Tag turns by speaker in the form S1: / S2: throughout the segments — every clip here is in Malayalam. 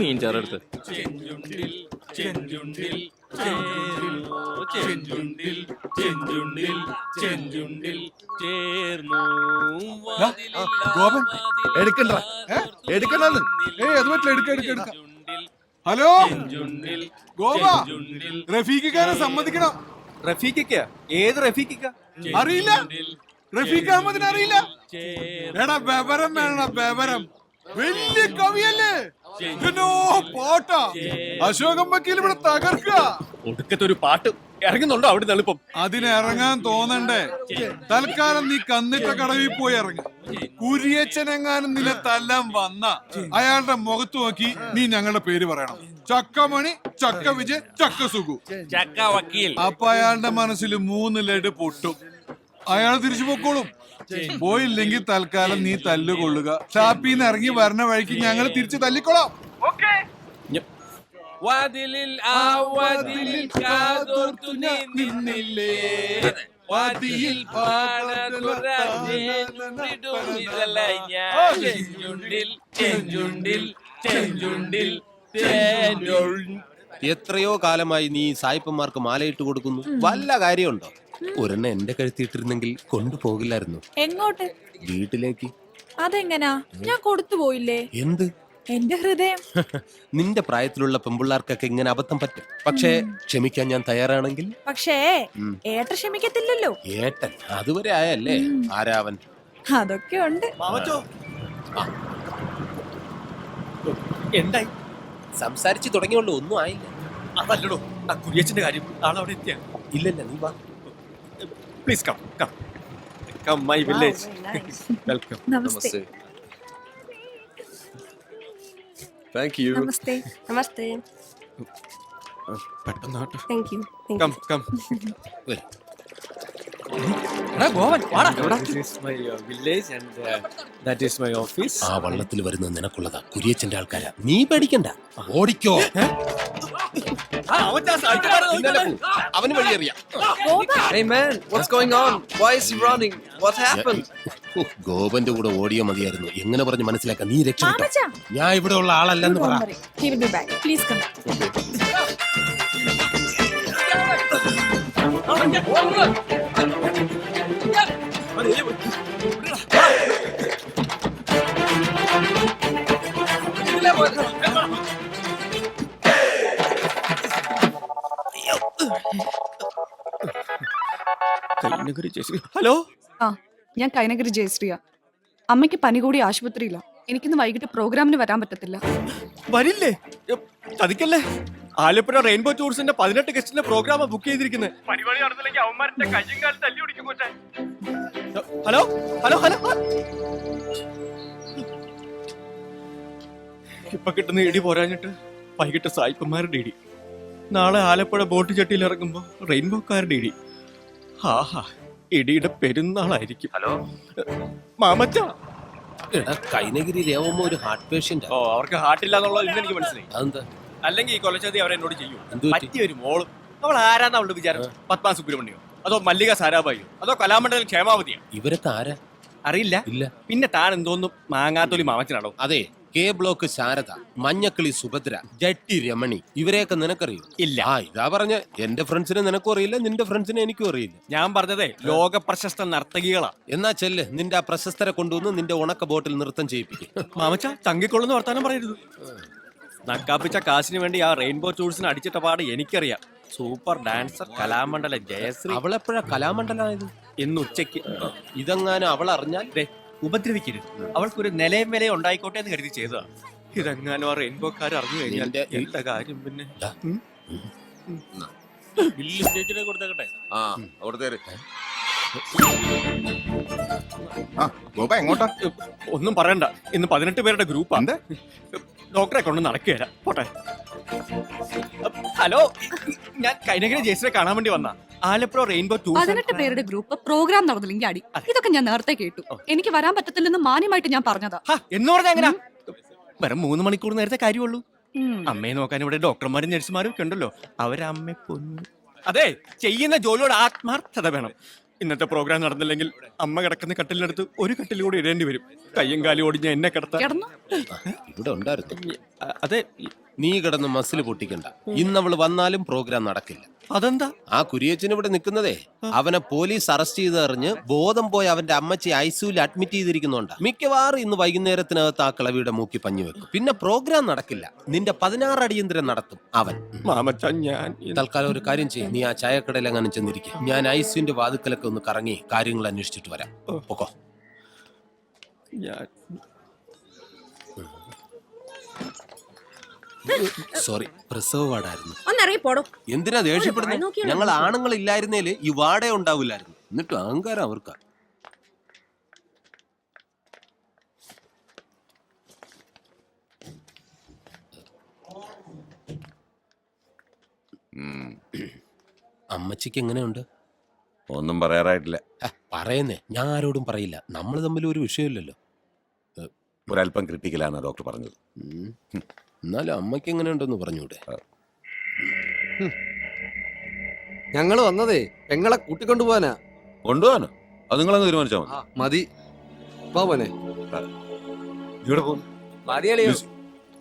S1: മീൻ ചേർത്ത്
S2: ചെഞ്ചുണ്ടിൽ ചെഞ്ചുണ്ടിൽ ചേർന്നു ചെഞ്ചുണ്ടിൽ ചെഞ്ചുണ്ടിൽ ചെഞ്ചുണ്ടിൽ ചേർന്നു
S3: ഗോപൻ എടുക്കണ്ട എടുക്കണ്ടെന്ന് അത് പറ്റില്ല എടുക്ക ഹലോ ഗോപ റഫീഖിക്കാരെ സമ്മതിക്കണം.
S1: റഫീഖിക്ക ഏത് റഫീഖിക്ക
S3: അറിയില്ല? റഫീഖ് അഹമ്മദിനെ അറിയില്ല? എടാ ബബരം വേണം ബബരം, വലിയ കവിയല്ലേ? ഇതിനോ പാട്ടാ അശോകം വക്കീൽ ഇവിടെ തകർക്കുക.
S1: ഒടുക്കത്തെ ഒരു പാട്ട് ഇറങ്ങുന്നുണ്ടോ അവിടെ എളുപ്പം?
S3: അതിന് ഇറങ്ങാൻ തോന്നണ്ടേ? തൽക്കാലം നീ കന്നിട്ട കടവിൽ പോയി ഇറങ്ങ. കുരിയച്ചനെങ്ങാനും നിലത്തെല്ലാം വന്ന അയാളുടെ മുഖത്ത് നോക്കി നീ ഞങ്ങളുടെ പേര് പറയണം. ചക്കമണി, ചക്ക വിജയ്, ചക്ക സുഖു,
S2: ചക്ക വക്കീൽ.
S3: അപ്പൊ അയാളുടെ മനസ്സിൽ 3 ലഡ് പൊട്ടും. അയാൾ തിരിച്ചു പൊക്കോളും. പോയില്ലെങ്കിൽ തൽക്കാലം നീ തല്ലുകൊള്ളുക. ഷാപ്പിന്ന് ഇറങ്ങി വരണ വഴിക്ക് ഞങ്ങൾ തിരിച്ചു തല്ലിക്കൊള്ളാം.
S2: വാതിലിൽ ആ വാതിലിൽ കാതോർത്തു നീ നിന്നില്ലേ, വാതിലിൽ ചെഞ്ചുണ്ടിൽ ചെഞ്ചുണ്ടിൽ ചെഞ്ചുണ്ടിൽ
S4: എത്രയോ കാലമായി നീ സായിപ്പന്മാർക്ക് മാലയിട്ട് കൊടുക്കുന്നു. വല്ല കാര്യമുണ്ടോ? ഒരെണ്ണം എന്റെ കഴുത്തിയിട്ടിരുന്നെങ്കിൽ കൊണ്ടുപോകില്ലായിരുന്നു.
S5: എങ്ങോട്ട്?
S4: വീട്ടിലേക്ക്.
S5: അതെങ്ങനാ? ഞാൻ കൊടുത്തു പോയില്ലേ?
S4: എന്ത്?
S5: എന്റെ ഹൃദയം.
S4: നിന്റെ പ്രായത്തിലുള്ള പെമ്പിള്ളാർക്കൊക്കെ ഇങ്ങനെ അബദ്ധം പറ്റും. പക്ഷേ ക്ഷമിക്കാൻ ഞാൻ തയ്യാറാണെങ്കിൽ.
S5: പക്ഷേ ഏട്ടൻ ക്ഷമിക്കത്തില്ലല്ലോ.
S4: ഏട്ടൻ അതുവരെ ആയല്ലേ? ആരാവൻ?
S5: അതൊക്കെ ഉണ്ട്.
S1: എന്തായി?
S4: സംസാരിച്ചു തുടങ്ങിയുള്ളൂ, ഒന്നും ആയില്ല.
S1: അതല്ലടോ ആ കുര്യച്ചന്റെ കാര്യം. ആളവിടെ എത്തിയ?
S4: ഇല്ലല്ല, നീ വാ.
S1: Please come come come my village. Welcome.
S5: Namaste.
S1: Thank you.
S5: Namaste. Namaste.
S1: പെട്ടെന്നാട്ടോ.
S5: Thank you.
S1: Come come. This is my village and that is my office.
S4: ആ വള്ളത്തിൽ വരുന്നത് നിനക്കുള്ളതാ. കുര്യച്ചന്റെ ആൾക്കാരാ. നീ പേടിക്കണ്ട, ഓടിക്കോ. അവന് വഴിയറിയാം.
S6: Hey man, what's going on? Why is he running? What happened?
S4: ഗോപന്റെ കൂടെ ഓടിയോ മതിയായിരുന്നു. എങ്ങനെ പറഞ്ഞ് മനസ്സിലാക്കാം? നീ രക്ഷപ്പെട്ടോ.
S5: മാമച്ചാ.
S4: ഞാൻ ഇവിടെ ഉള്ള ആളല്ലെന്ന് പറ.
S5: He will be back. Please come.
S1: Hello,
S7: ആ, ഞാൻ കൈനഗിരി ജയശ്രീയ. അമ്മയ്ക്ക് പനി കൂടി ആശുപത്രിയില്ല. എനിക്കിന്ന് വൈകിട്ട് പ്രോഗ്രാമിന് വരാൻ പറ്റത്തില്ല.
S1: വരില്ലേ? ചതിക്കല്ലേ. ആലപ്പുഴ റെയിൻബോ ടൂറിസ്റ്റിന്റെ 18 ഗസ്റ്റിന്റെ പ്രോഗ്രാം ബുക്ക് ചെയ്തിരിക്കുന്നത്. Hello hello hello. ഇപ്പൊ കിട്ടുന്ന ഇടി പോരാഞ്ഞിട്ട് വൈകിട്ട് സായിപ്പന്മാരുടെ ഇടി. നാളെ ആലപ്പുഴ ബോട്ട് ചട്ടിയിൽ ഇറങ്ങുമ്പോ റെയിൻബോക്കാരുടെ ഇടി. ആഹാ, ഇടിയുടെ പെരുന്നാളായിരിക്കും. ഹലോ മാമച്ച.
S4: എടാ, കൈനഗിരി രേവമ്മ ഒരു ഹാർട്ട് പേഷ്യന്റ്.
S1: ഓ, അവർക്ക് ഹാർട്ടില്ല എന്നുള്ളത് ഇന്ന് എനിക്ക് മനസ്സിലായി.
S4: അതെന്താ?
S1: അല്ലെങ്കിൽ ഈ കൊലച്ചതി അവരെന്നോട് ചെയ്യും.
S4: എന്ത് പറ്റി?
S1: പറ്റിയൊരു മോളും. അവൾ ആരാന്ന് അവളുടെ വിചാരം? പത്മ സുബ്രഹ്മണ്യോ, അതോ മല്ലിക സാരാഭായിയോ, അതോ കലാമണ്ഡലം ക്ഷേമാവതിയോ?
S4: ഇവരൊക്കെ ആരാ?
S1: അറിയില്ല.
S4: ഇല്ല.
S1: പിന്നെ താൻ എന്തോന്നും മാങ്ങാത്തൊലി മാമച്ചനാണോ?
S4: അതെ, കെ ബ്ലോക്ക് ശാരദ, മഞ്ഞക്കിളി സുഭദ്ര, ജട്ടി രമണി, ഇവരെയൊക്കെ നിനക്കറിയോ?
S1: ഇല്ല.
S4: ആ, ഇതാ പറഞ്ഞ എന്റെ ഫ്രണ്ട്സിനെ നിനക്കും അറിയില്ല, നിന്റെ ഫ്രണ്ട്സിനെ എനിക്കും അറിയില്ല.
S1: ഞാൻ പറഞ്ഞതേ ലോക പ്രശസ്ത നർത്തകികളാ.
S4: എന്നാ ചെല്ല്, നിന്റെ ആ പ്രശസ്തരെ കൊണ്ടുവന്ന് നിന്റെ ഉണക്ക ബോട്ടിൽ നൃത്തം ചെയ്യിപ്പിക്കും.
S1: മാമച്ച, തങ്ങിക്കൊള്ളുന്ന വർത്താനം പറയരുത്. നക്കാപ്പിച്ച കാശിന് വേണ്ടി ആ റെയിൻബോ ടൂൾസിന് അടിച്ചിട്ട പാട് എനിക്കറിയാം. Super dancer കലാമണ്ഡല Jayashree.
S4: അവളെപ്പോഴാ കലാമണ്ഡലമായത്?
S1: ഇന്ന് ഉച്ചയ്ക്ക്.
S4: ഇതെങ്ങാനും അവൾ അറിഞ്ഞാൽ
S1: ഉപദ്രവിക്കരുത്. അവൾക്കൊരു നിലയും വിലയും ഉണ്ടായിക്കോട്ടെ എന്ന് കരുതി ചെയ്തതാ. ഇതെങ്ങാനും ആ റെയിൻബോക്കാർ അറിഞ്ഞു കഴിഞ്ഞാൽ എന്റെ കാര്യം പിന്നെ.
S3: എങ്ങോട്ടാ?
S1: ഒന്നും പറയണ്ട, ഇന്ന് 18 പേരുടെ ഗ്രൂപ്പാണ്. ഡോക്ടറെ കൊണ്ട് നടക്കുകയല്ല. പോട്ടെ. ഹലോ, ഞാൻ കൈനഗിരി ജയശ്രീയെ കാണാൻ വേണ്ടി വന്ന ആലപ്പുഴ റെയിൻബോ ടൂർ.
S7: 18 പേരുടെ ഗ്രൂപ്പ് പ്രോഗ്രാം നടന്നില്ലെങ്കിൽ അടി. ഇതൊക്കെ ഞാൻ നേരത്തെ കേട്ടു. എനിക്ക് വരാൻ പറ്റത്തില്ലെന്ന് മാന്യമായിട്ട് ഞാൻ പറഞ്ഞതാ.
S1: എന്ന് പറഞ്ഞാ എങ്ങനാ? വെറും 3 മണിക്കൂർ നേരത്തെ കാര്യമുള്ളൂ. അമ്മയെ നോക്കാൻ ഇവിടെ ഡോക്ടർമാരും നഴ്സുമാരും ഒക്കെ ഉണ്ടല്ലോ. അവരമ്മ പൊന്നു. അതെ, ചെയ്യുന്ന ജോലിയോട് ആത്മാർത്ഥത വേണം. ഇന്നത്തെ പ്രോഗ്രാം നടന്നില്ലെങ്കിൽ അമ്മ കിടക്കുന്ന കട്ടിലിനടുത്ത് ഒരു കട്ടിൽ കൂടി ഇടേണ്ടി വരും. കയ്യും കാലും ഓടിഞ്ഞ എന്നെ കിടത്താൻ.
S7: കിടന്നു.
S4: ഇവിടെ ഉണ്ടായിരുന്നു.
S1: അതെ,
S4: നീ കിടന്ന് മസിൽ പൊട്ടിക്കണ്ട. ഇന്നവള് വന്നാലും പ്രോഗ്രാം നടക്കില്ല.
S1: അതെന്താ?
S4: ആ കുരിയച്ചൻ ഇവിടെ നിൽക്കുന്നതേ അവനെ പോലീസ് അറസ്റ്റ് ചെയ്തറിഞ്ഞ് ബോധം പോയി അവന്റെ അമ്മച്ചി ഐസിയുവിൽ അഡ്മിറ്റ് ചെയ്തിരിക്കുന്നുണ്ടാ. മിക്കവാറും ഇന്ന് വൈകുന്നേരത്തിനകത്ത് ആ കിളവിയുടെ മൂക്കി പഞ്ഞു വെക്കും. പിന്നെ പ്രോഗ്രാം നടക്കില്ല. നിന്റെ 16 അടിയന്തരം നടത്തും അവൻ.
S1: മാമച്ച, ഞാൻ
S4: തൽക്കാലം ഒരു കാര്യം ചെയ്യും. നീ ആ ചായക്കടയിൽ അങ്ങനെ ചെന്നിരിക്കും. ഞാൻ ഐസിയുവിന്റെ വാതുക്കലൊക്കെ ഒന്ന് കറങ്ങി കാര്യങ്ങൾ അന്വേഷിച്ചിട്ട് വരാം. പൊക്കോ.
S1: ഞാൻ
S4: സോറി, പ്രസവ വാർഡായിരുന്നു.
S5: ഒന്നിറങ്ങി പോടോ.
S4: എന്തിനാ ദേഷ്യപ്പെടുന്നത്? ഞങ്ങൾ ആണുങ്ങൾ ഇല്ലായിരുന്നേല് ഈ വാടേ ഉണ്ടാവില്ലായിരുന്നു. എന്നിട്ട് അഹങ്കാരം അവർക്കാ. അമ്മച്ചിക്ക് എങ്ങനെയുണ്ട്?
S8: ഒന്നും പറയാറായിട്ടില്ല.
S4: പറയുന്നേ, ഞാൻ ആരോടും പറയില്ല. നമ്മൾ തമ്മിൽ ഒരു വിഷയമില്ലല്ലോ.
S8: ഒരല്പം ക്രിട്ടിക്കലാണ് ഡോക്ടർ പറഞ്ഞത്.
S4: എന്നാലും അമ്മയ്ക്ക് എങ്ങനെയുണ്ടെന്ന് പറഞ്ഞൂടെ?
S6: ഞങ്ങള് വന്നതേ പെങ്ങളെ കൂട്ടിക്കൊണ്ടുപോവാനാ.
S8: കൊണ്ടുപോകാനോ? അത് നിങ്ങളങ്ങ് തീരുമാനിച്ചാൽ മതി.
S6: മതി. വാ പോനെ.
S8: ഇവിടെ പോകും.
S9: മതിയളിയോ,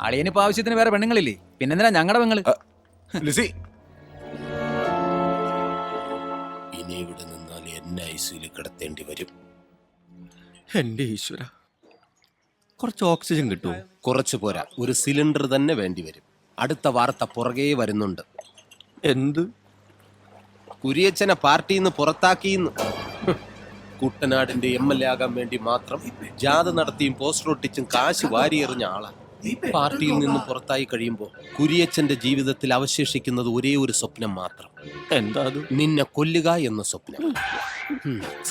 S9: അളിയനിപ്പോ ആവശ്യത്തിന് വേറെ പെണ്ണുങ്ങളില്ലേ? പിന്നെന്തിനാ ഞങ്ങളുടെ പെങ്ങള്?
S8: ലിസി,
S4: ഇനി ഇവിടെ നിന്നാൽ എന്നെ ഐസിയിൽ കിടത്തേണ്ടി വരും.
S1: എന്റെ ഈശ്വര, കുറച്ച് ഓക്സിജൻ കിട്ടുമോ?
S4: കുറച്ചു പോരാ, ഒരു സിലിണ്ടർ തന്നെ വേണ്ടി വരും. അടുത്ത വാർത്ത പുറകെ വരുന്നുണ്ട്.
S1: എന്ത്?
S4: കുരിയച്ചനെ പാർട്ടിയിൽ നിന്ന് പുറത്താക്കിയെന്ന്. കുട്ടനാടിന്റെ MLA ആകാൻ വേണ്ടി മാത്രം ജാഥ നടത്തിയും പോസ്റ്റർ ഒട്ടിച്ചും കാശ് വാരിയെറിഞ്ഞ ആളാ. പാർട്ടിയിൽ നിന്ന് പുറത്തായി കഴിയുമ്പോൾ കുരിയച്ചന്റെ ജീവിതത്തിൽ അവശേഷിക്കുന്നത് ഒരേ ഒരു സ്വപ്നം മാത്രം.
S1: എന്താ അത്?
S4: നിന്നെ കൊല്ലുക എന്ന സ്വപ്നം.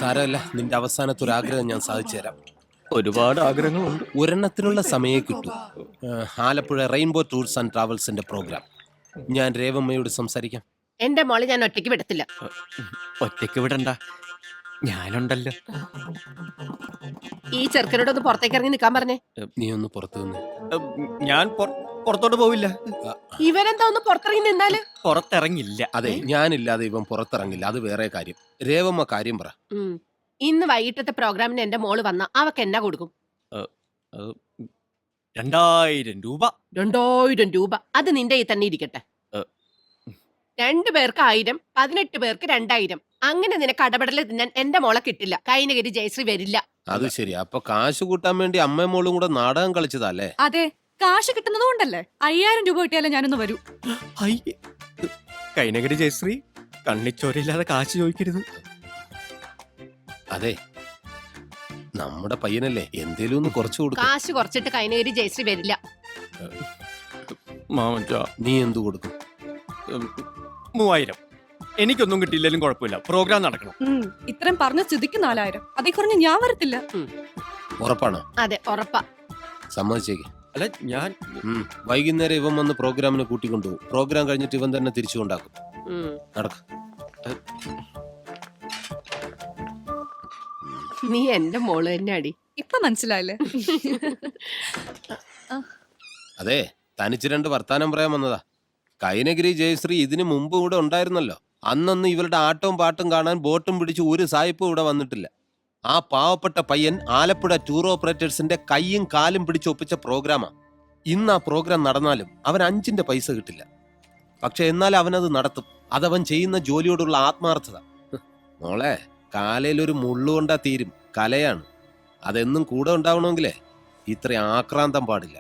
S4: സാരമല്ല, നിന്റെ അവസാനത്തെ ഒരു ആഗ്രഹം ഞാൻ സാധിച്ചു തരാം.
S1: ഒരുപാട് ആഗ്രഹങ്ങളുണ്ട്.
S4: ഒരെണ്ണത്തിനുള്ള സമയം കിട്ടും. ആലപ്പുഴ റെയിൻബോ ടൂർസ് ആൻഡ് ട്രാവൽസിന്റെ പ്രോഗ്രാം. ഞാൻ രേവമ്മയോട് സംസാരിക്കാം.
S10: എന്റെ മോളെ ഞാൻ ഒറ്റയ്ക്ക് വിടത്തില്ല.
S1: ഒറ്റയ്ക്ക് വിടണ്ട, ഞാനുണ്ടല്ലോ.
S10: ഈ ചെറുക്കനോടൊന്ന് പുറത്തേക്ക് ഇറങ്ങി നിൽക്കാൻ പറഞ്ഞേ.
S4: നീ ഒന്ന് പുറത്തു നിന്ന്.
S1: ഞാൻ പുറത്തോട്ട് പോവില്ല.
S10: ഇവരെന്താ ഒന്ന് പുറത്തിറങ്ങി നിന്നാല്?
S1: പുറത്തിറങ്ങില്ല.
S4: അതെ, ഞാനില്ലാതെ ഇവൻ പുറത്തിറങ്ങില്ല. അത് വേറെ കാര്യം. രേവമ്മ കാര്യം പറ.
S10: ഇന്ന് വൈകിട്ടത്തെ പ്രോഗ്രാമിന് എന്റെ മോള് വന്ന അവക്ക് എന്നാ കൊടുക്കും?
S1: 2000 രൂപ.
S10: 2000 രൂപ? അത് നിന്റെ ഈ തന്നെ ഇരിക്കട്ടെ. 2 പേർക്ക് 1000, 18 പേർക്ക് 2000. അങ്ങനെ നിനക്ക് അടപടല് തിന്നാൻ എന്റെ മോളെ കിട്ടില്ല. കൈനഗിരി ജയശ്രീ വരില്ല.
S4: അത് ശരി. അപ്പൊ കാശ് കൂട്ടാൻ വേണ്ടി അമ്മയും മോളും കൂടെ നാടകം കളിച്ചതല്ലേ?
S7: അതെ, കാശ് കിട്ടുന്നത് കൊണ്ടല്ലേ. 5000 രൂപ കിട്ടിയാലേ ഞാനൊന്ന് വരൂ.
S1: കൈനഗിരി ജയശ്രീ, കണ്ണിച്ചോരയില്ലാതെ കാശ് ചോദിക്കരുത്.
S4: അതെ, നമ്മുടെ പയ്യനല്ലേ, എന്തേലും ഒന്ന് കുറച്ചു കൊടുക്കും.
S10: കാശ് കുറച്ചിട്ട് കൈനഗിരി ജയശ്രീ വരില്ല.
S4: നീ എന്തു കൊടുക്കും?
S1: 3000. എനിക്കൊന്നും കിട്ടിയില്ലെങ്കിലും കുഴപ്പമില്ല, പ്രോഗ്രാം നടക്കണം.
S7: ഇത്രയും പറഞ്ഞ സ്ഥിതിക്ക് 4000. അതേ കുറഞ്ഞ് ഞാൻ വരത്തില്ല.
S4: ഉറപ്പാണോ?
S10: അതെ, ഉറപ്പാ.
S4: സമ്മതിച്ചേക്ക്.
S1: അല്ല, ഞാൻ
S4: വൈകുന്നേരം ഇവൻ വന്ന് പ്രോഗ്രാമിന് കൂട്ടിക്കൊണ്ടുപോകും. പ്രോഗ്രാം കഴിഞ്ഞിട്ട് ഇവൻ തന്നെ തിരിച്ചു കൊണ്ടാക്കും. നടക്കും.
S10: നീ എന്റെ മോള് തന്നെ അടി.
S7: ഇപ്പൊ മനസ്സിലായില്ലേ?
S4: അതെ, തനിച്ച് 2 വർത്താനം പറയാൻ വന്നതാ. കൈനഗിരി ജയശ്രീ ഇതിനു മുമ്പ് ഇവിടെ ഉണ്ടായിരുന്നല്ലോ. അന്നൊന്നും ഇവരുടെ ആട്ടവും പാട്ടും കാണാൻ ബോട്ടും പിടിച്ച് ഒരു സായിപ്പും ഇവിടെ വന്നിട്ടില്ല. ആ പാവപ്പെട്ട പയ്യൻ ആലപ്പുഴ ടൂർ ഓപ്പറേറ്റേഴ്സിന്റെ കൈയും കാലും പിടിച്ചൊപ്പിച്ച പ്രോഗ്രാമാ. ഇന്ന് ആ പ്രോഗ്രാം നടന്നാലും അവൻ 5 പൈസ കിട്ടില്ല. പക്ഷെ എന്നാൽ അവനത് നടത്തും. അതവൻ ചെയ്യുന്ന ജോലിയോടുള്ള ആത്മാർത്ഥത. മോളെ, കാലയിലൊരു മുള്ളുകൊണ്ടാ തീരും. കലയാണ്. അതെന്നും കൂടെ ഉണ്ടാവണമെങ്കിലേ ഇത്ര ആക്രാന്തം പാടില്ല.